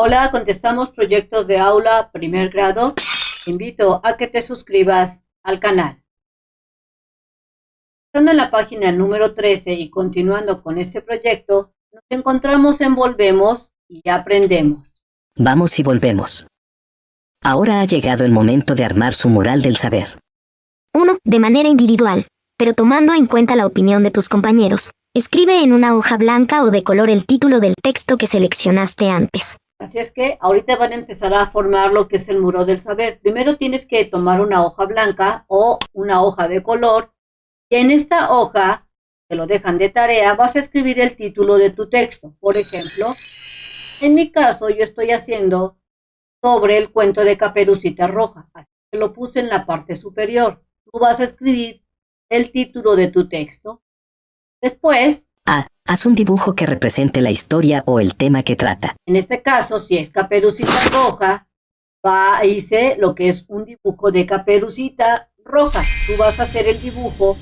Hola, contestamos proyectos de aula primer grado. Te invito a que te suscribas al canal. Estando en la página número 13 y continuando con este proyecto, nos encontramos en Volvemos y aprendemos. Vamos y volvemos. Ahora ha llegado el momento de armar su mural del saber. 1. De manera individual, pero tomando en cuenta la opinión de tus compañeros. Escribe en una hoja blanca o de color el título del texto que seleccionaste antes. Así es que ahorita van a empezar a formar lo que es el muro del saber. Primero tienes que tomar una hoja blanca o una hoja de color y en esta hoja, te lo dejan de tarea, vas a escribir el título de tu texto. Por ejemplo, en mi caso yo estoy haciendo sobre el cuento de Caperucita Roja, así que lo puse en la parte superior. Tú vas a escribir el título de tu texto. Después, haz un dibujo que represente la historia o el tema que trata. En este caso, si es Caperucita Roja, hice lo que es un dibujo de Caperucita Roja. Tú vas a hacer el dibujo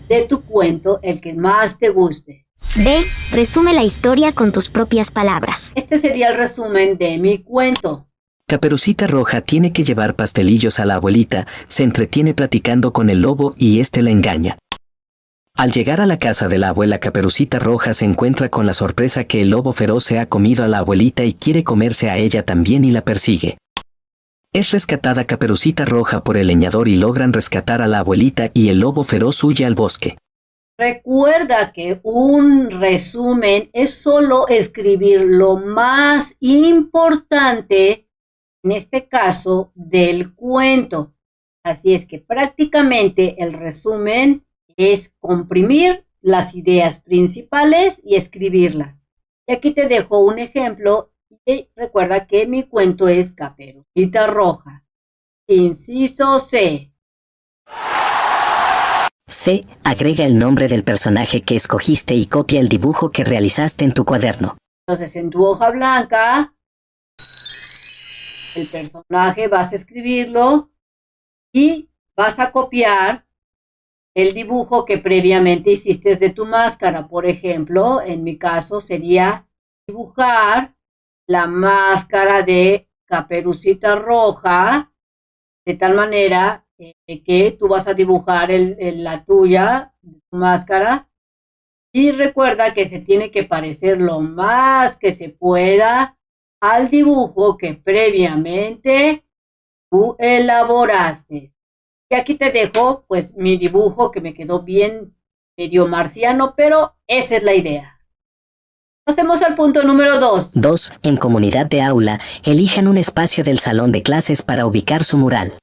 de tu cuento, el que más te guste. B. Resume la historia con tus propias palabras. Este sería el resumen de mi cuento. Caperucita Roja tiene que llevar pastelillos a la abuelita, se entretiene platicando con el lobo y este la engaña. Al llegar a la casa de la abuela, Caperucita Roja se encuentra con la sorpresa que el lobo feroz se ha comido a la abuelita y quiere comerse a ella también y la persigue. Es rescatada Caperucita Roja por el leñador y logran rescatar a la abuelita y el lobo feroz huye al bosque. Recuerda que un resumen es solo escribir lo más importante, en este caso, del cuento. Así es que prácticamente el resumen es comprimir las ideas principales y escribirlas. Y aquí te dejo un ejemplo y recuerda que mi cuento es Caperucita Roja. Inciso C. C. Agrega el nombre del personaje que escogiste y copia el dibujo que realizaste en tu cuaderno. Entonces en tu hoja blanca, el personaje vas a escribirlo y vas a copiar el dibujo que previamente hiciste de tu máscara. Por ejemplo, en mi caso sería dibujar la máscara de Caperucita Roja de tal manera que tú vas a dibujar la tuya, tu máscara, y recuerda que se tiene que parecer lo más que se pueda al dibujo que previamente tú elaboraste. Y aquí te dejo pues mi dibujo que me quedó bien medio marciano, pero esa es la idea. Pasemos al punto número 2. 2. En comunidad de aula, elijan un espacio del salón de clases para ubicar su mural.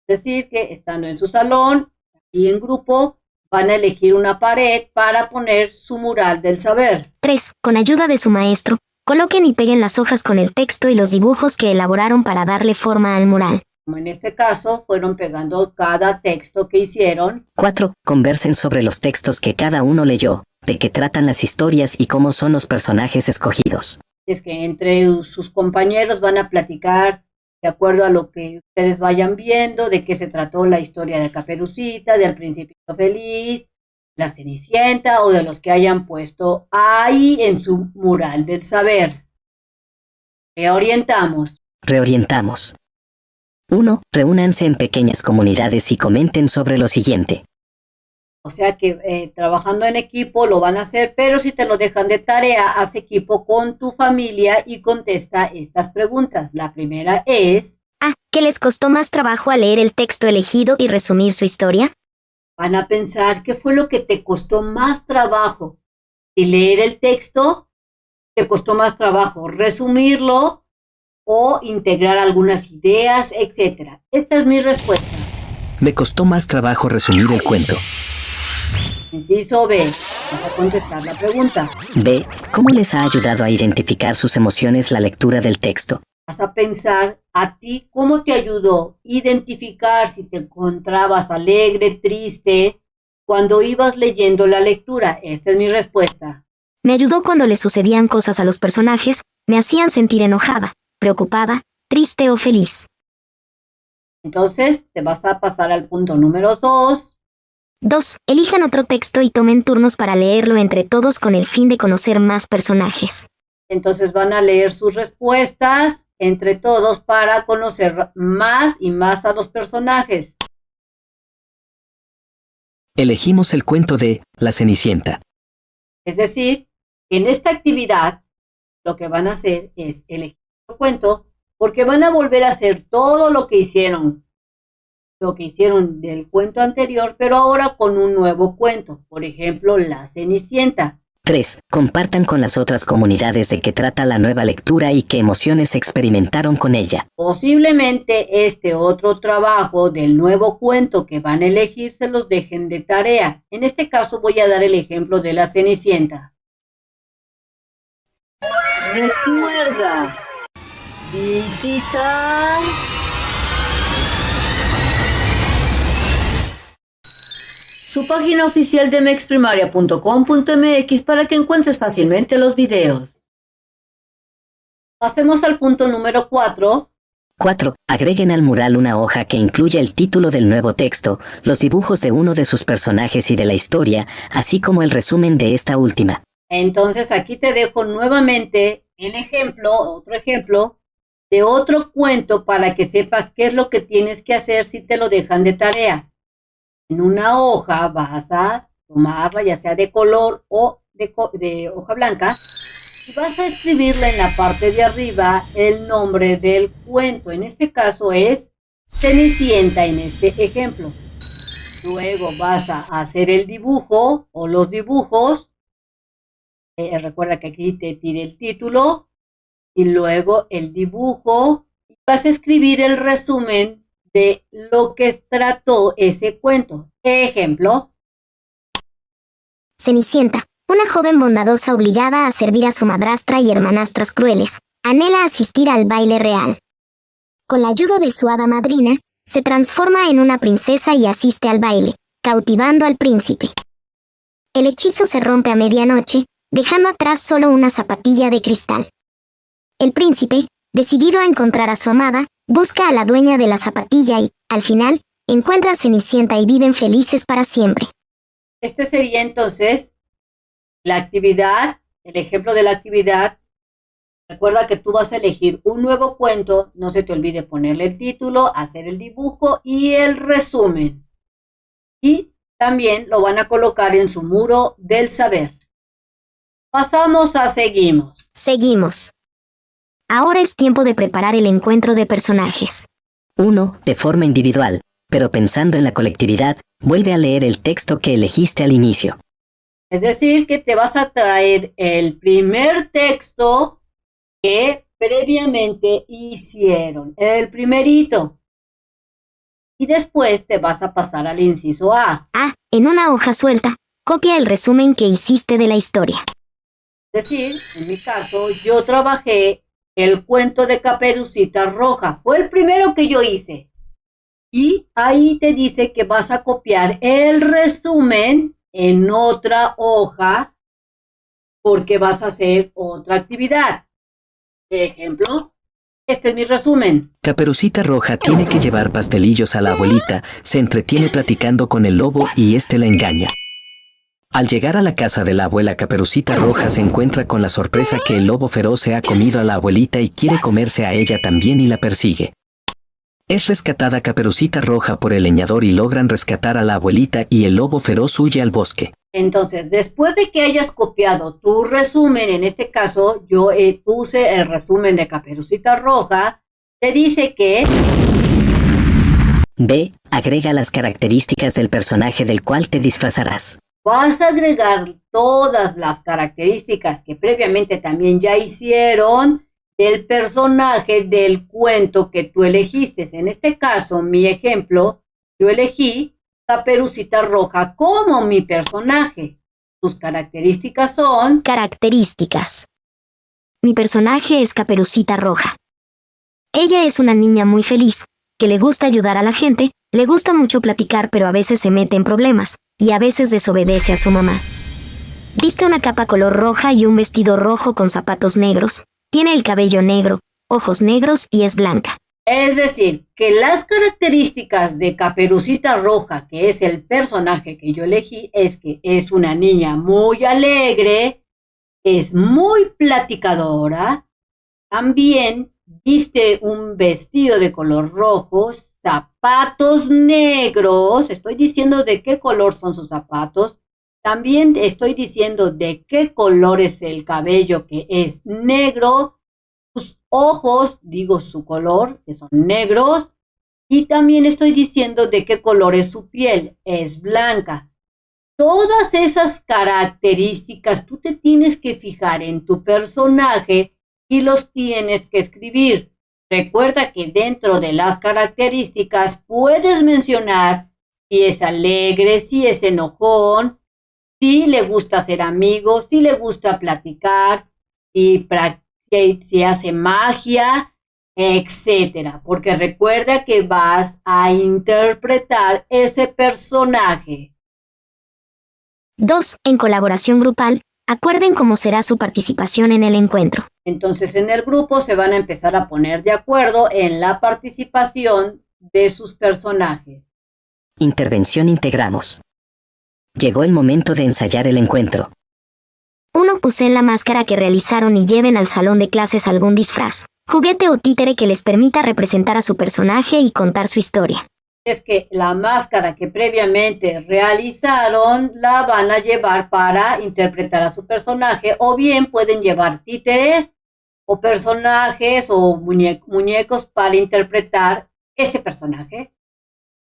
Es decir, que estando en su salón y en grupo, van a elegir una pared para poner su mural del saber. 3. Con ayuda de su maestro, coloquen y peguen las hojas con el texto y los dibujos que elaboraron para darle forma al mural. Como en este caso, fueron pegando cada texto que hicieron. 4. Conversen sobre los textos que cada uno leyó, de qué tratan las historias y cómo son los personajes escogidos. Es que entre sus compañeros van a platicar de acuerdo a lo que ustedes vayan viendo, de qué se trató la historia de Caperucita, del Principito Feliz, la Cenicienta o de los que hayan puesto ahí en su mural del saber. Reorientamos. 1. Reúnanse en pequeñas comunidades y comenten sobre lo siguiente. O sea que trabajando en equipo lo van a hacer, pero si te lo dejan de tarea, haz equipo con tu familia y contesta estas preguntas. La primera es... A. ¿Qué les costó más trabajo al leer el texto elegido y resumir su historia? Van a pensar qué fue lo que te costó más trabajo. Si leer el texto, te costó más trabajo resumirlo o integrar algunas ideas, etc. Esta es mi respuesta. Me costó más trabajo resumir el cuento. Inciso B. Vas a contestar la pregunta. B. ¿Cómo les ha ayudado a identificar sus emociones la lectura del texto? Vas a pensar a ti cómo te ayudó identificar si te encontrabas alegre, triste, cuando ibas leyendo la lectura. Esta es mi respuesta. Me ayudó cuando le sucedían cosas a los personajes, me hacían sentir enojada, preocupada, triste o feliz. Entonces te vas a pasar al punto número 2. 2. Elijan otro texto y tomen turnos para leerlo entre todos con el fin de conocer más personajes. Entonces van a leer sus respuestas entre todos para conocer más y más a los personajes. Elegimos el cuento de La Cenicienta. Es decir, en esta actividad lo que van a hacer es elegir un cuento porque van a volver a hacer todo lo que hicieron del cuento anterior, pero ahora con un nuevo cuento. Por ejemplo, La Cenicienta. 3. Compartan con las otras comunidades de qué trata la nueva lectura y qué emociones experimentaron con ella. Posiblemente este otro trabajo del nuevo cuento que van a elegir se los dejen de tarea. En este caso voy a dar el ejemplo de La Cenicienta. Recuerda visitar su página oficial de mexprimaria.com.mx para que encuentres fácilmente los videos. Pasemos al punto número 4. 4. Agreguen al mural una hoja que incluya el título del nuevo texto, los dibujos de uno de sus personajes y de la historia, así como el resumen de esta última. Entonces aquí te dejo nuevamente otro ejemplo de otro cuento para que sepas qué es lo que tienes que hacer si te lo dejan de tarea. En una hoja vas a tomarla, ya sea de color o de hoja blanca, y vas a escribirle en la parte de arriba el nombre del cuento. En este caso es Cenicienta en este ejemplo. Luego vas a hacer el dibujo o los dibujos. Recuerda que aquí te pide el título y luego el dibujo. Vas a escribir el resumen de lo que trató ese cuento. Ejemplo. Cenicienta, una joven bondadosa obligada a servir a su madrastra y hermanastras crueles, anhela asistir al baile real. Con la ayuda de su hada madrina, se transforma en una princesa y asiste al baile, cautivando al príncipe. El hechizo se rompe a medianoche, dejando atrás solo una zapatilla de cristal. El príncipe, decidido a encontrar a su amada, busca a la dueña de la zapatilla y, al final, encuentra a Cenicienta y viven felices para siempre. Este sería entonces la actividad, el ejemplo de la actividad. Recuerda que tú vas a elegir un nuevo cuento, no se te olvide ponerle el título, hacer el dibujo y el resumen. Y también lo van a colocar en su muro del saber. Pasamos a seguimos. Seguimos. Ahora es tiempo de preparar el encuentro de personajes. 1. De forma individual, pero pensando en la colectividad, vuelve a leer el texto que elegiste al inicio. Es decir, que te vas a traer el primer texto que previamente hicieron, el primerito. Y después te vas a pasar al inciso A. En una hoja suelta, copia el resumen que hiciste de la historia. Es decir, en mi caso, yo trabajé el cuento de Caperucita Roja. Fue el primero que yo hice. Y ahí te dice que vas a copiar el resumen en otra hoja porque vas a hacer otra actividad. Ejemplo, este es mi resumen. Caperucita Roja tiene que llevar pastelillos a la abuelita, se entretiene platicando con el lobo y este la engaña. Al llegar a la casa de la abuela, Caperucita Roja se encuentra con la sorpresa que el lobo feroz se ha comido a la abuelita y quiere comerse a ella también y la persigue. Es rescatada Caperucita Roja por el leñador y logran rescatar a la abuelita y el lobo feroz huye al bosque. Entonces, después de que hayas copiado tu resumen, en este caso yo puse el resumen de Caperucita Roja, te dice que B. Agrega las características del personaje del cual te disfrazarás. vas a agregar todas las características que previamente también ya hicieron del personaje del cuento que tú elegiste. En este caso, mi ejemplo, yo elegí Caperucita Roja como mi personaje. Sus características son... Características. Mi personaje es Caperucita Roja. Ella es una niña muy feliz, que le gusta ayudar a la gente, le gusta mucho platicar pero a veces se mete en problemas, y a veces desobedece a su mamá. Viste una capa color roja y un vestido rojo con zapatos negros, tiene el cabello negro, ojos negros y es blanca. Es decir, que las características de Caperucita Roja, que es el personaje que yo elegí, es que es una niña muy alegre, es muy platicadora, también viste un vestido de color rojo, zapatos negros, estoy diciendo de qué color son sus zapatos, también estoy diciendo de qué color es el cabello, que es negro, sus ojos, digo su color, que son negros, y también estoy diciendo de qué color es su piel, es blanca. Todas esas características tú te tienes que fijar en tu personaje y los tienes que escribir. Recuerda que dentro de las características puedes mencionar si es alegre, si es enojón, si le gusta ser amigo, si le gusta platicar, si hace magia, etcétera. Porque recuerda que vas a interpretar ese personaje. 2. En colaboración grupal, acuerden cómo será su participación en el encuentro. Entonces en el grupo se van a empezar a poner de acuerdo en la participación de sus personajes. Intervención integramos. Llegó el momento de ensayar el encuentro. 1. Usen la máscara que realizaron y lleven al salón de clases algún disfraz, juguete o títere que les permita representar a su personaje y contar su historia. Es que la máscara que previamente realizaron la van a llevar para interpretar a su personaje, o bien pueden llevar títeres o personajes o muñecos para interpretar ese personaje.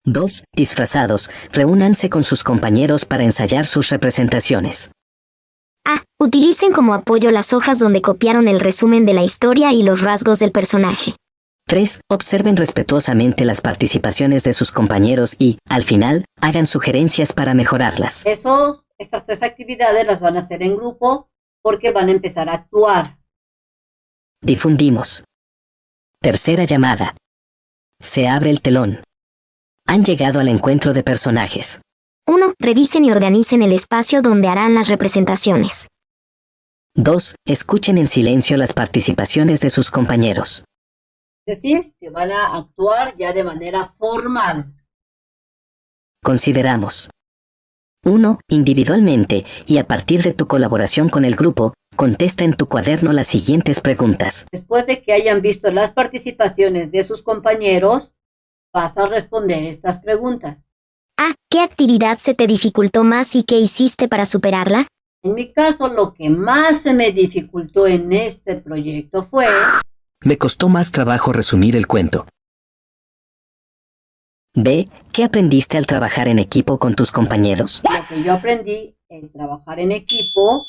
2. Disfrazados, reúnanse con sus compañeros para ensayar sus representaciones. A. Utilicen como apoyo las hojas donde copiaron el resumen de la historia y los rasgos del personaje. 3. Observen respetuosamente las participaciones de sus compañeros y, al final, hagan sugerencias para mejorarlas. Estas 3 actividades las van a hacer en grupo porque van a empezar a actuar. Difundimos. Tercera llamada. Se abre el telón. Han llegado al encuentro de personajes. 1. Revisen y organicen el espacio donde harán las representaciones. 2. Escuchen en silencio las participaciones de sus compañeros. Es decir, que van a actuar ya de manera formal. Consideramos. 1. Individualmente, y a partir de tu colaboración con el grupo, contesta en tu cuaderno las siguientes preguntas. Después de que hayan visto las participaciones de sus compañeros, vas a responder estas preguntas. A. ¿Qué actividad se te dificultó más y qué hiciste para superarla? En mi caso, lo que más se me dificultó en este proyecto fue... Me costó más trabajo resumir el cuento. B. ¿Qué aprendiste al trabajar en equipo con tus compañeros? Lo que yo aprendí en trabajar en equipo.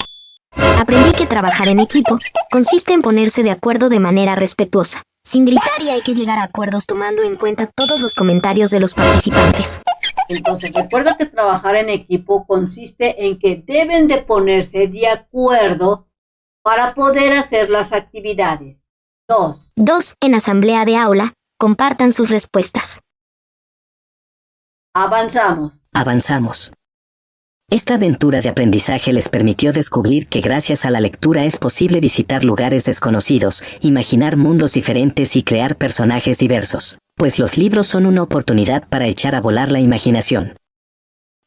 Aprendí que trabajar en equipo consiste en ponerse de acuerdo de manera respetuosa, sin gritar, y hay que llegar a acuerdos tomando en cuenta todos los comentarios de los participantes. Entonces, recuerda que trabajar en equipo consiste en que deben de ponerse de acuerdo para poder hacer las actividades. 2. En asamblea de aula, compartan sus respuestas. Avanzamos. Esta aventura de aprendizaje les permitió descubrir que gracias a la lectura es posible visitar lugares desconocidos, imaginar mundos diferentes y crear personajes diversos, pues los libros son una oportunidad para echar a volar la imaginación.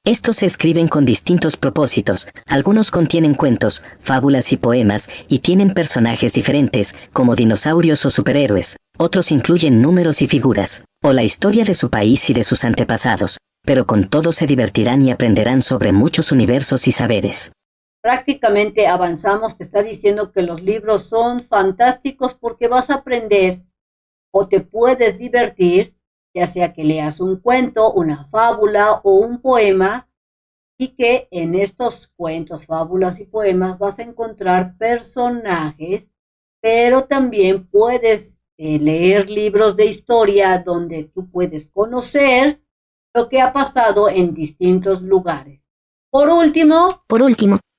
Estos se escriben con distintos propósitos, algunos contienen cuentos, fábulas y poemas, y tienen personajes diferentes, como dinosaurios o superhéroes, otros incluyen números y figuras, o la historia de su país y de sus antepasados, pero con todo se divertirán y aprenderán sobre muchos universos y saberes. Prácticamente Avanzamos te está diciendo que los libros son fantásticos porque vas a aprender o te puedes divertir, ya sea que leas un cuento, una fábula o un poema, y que en estos cuentos, fábulas y poemas vas a encontrar personajes, pero también puedes leer libros de historia donde tú puedes conocer lo que ha pasado en distintos lugares. Por último,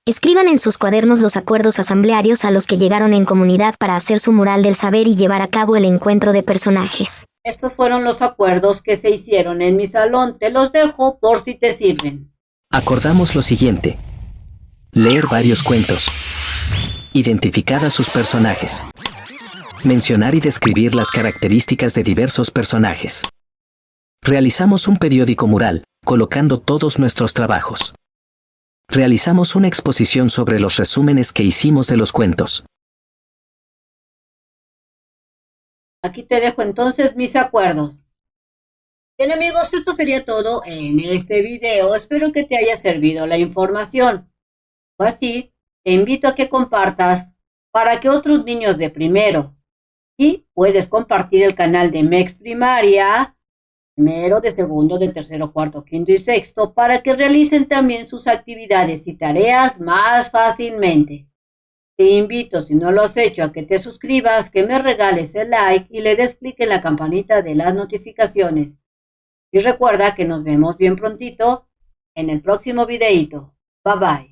escriban en sus cuadernos los acuerdos asamblearios a los que llegaron en comunidad para hacer su mural del saber y llevar a cabo el encuentro de personajes. Estos fueron los acuerdos que se hicieron en mi salón. Te los dejo por si te sirven. Acordamos lo siguiente. Leer varios cuentos. Identificar a sus personajes. Mencionar y describir las características de diversos personajes. Realizamos un periódico mural, colocando todos nuestros trabajos. realizamos una exposición sobre los resúmenes que hicimos de los cuentos. Aquí te dejo entonces mis acuerdos. Bien amigos, esto sería todo en este video. Espero que te haya servido la información. O así, te invito a que compartas para que otros niños de primero, y puedes compartir el canal de MEX Primaria, primero, de segundo, de tercero, cuarto, quinto y sexto, para que realicen también sus actividades y tareas más fácilmente. Te invito, si no lo has hecho, a que te suscribas, que me regales el like y le des clic en la campanita de las notificaciones. Y recuerda que nos vemos bien prontito en el próximo videito. Bye bye.